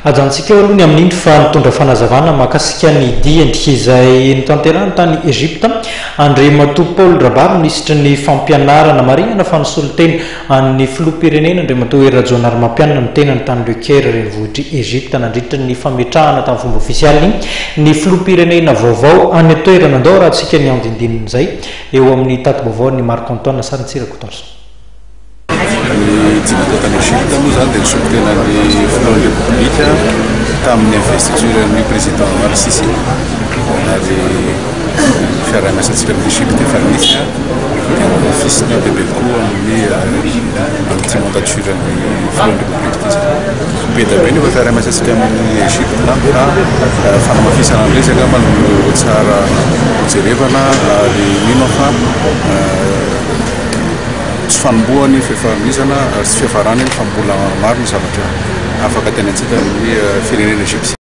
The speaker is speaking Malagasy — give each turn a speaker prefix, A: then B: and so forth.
A: ajantsika aloha ny amin'indry fa nitondra fanazavana mahakasika ny diendrika izay nitanterahany tany Egypta André Matou Paul Rabat ministra ny fampianarana marihana fanosolo-tena amin'ny filoham-pirenena André Matou Erajonary mampianana ny tena ny tany Le Caire renivohitry Egypta nandritra ny fametrahana tamin'ny fomba ofisialy ny filoham-pirenena vaovao any toerana andao raha tsika ny andindinin'izay eo amin'ny taty vaovao ny Marc Antoine Saritsirakotorsa.
B: Tany Egypte moa zany dia nisolo-tena ny filohan'ny republika tamin'ny investiture ny président Omar Sisi ary fiaraha-miasantsika amin'ny Egypte efa nisy dia fils ny bebe koa amin'ny ty mandature ny filohan'ny republika ty be da be nefa fiaraha-miasantsika amin'ny Egypte ka fanamafisana ny resaka manao tsara jerevana ary mino fa tsy fanombohany fifanisana sy fiafarany fa mbola maro ny zavatra afaka tenantsika amin'ny firenena Egypte.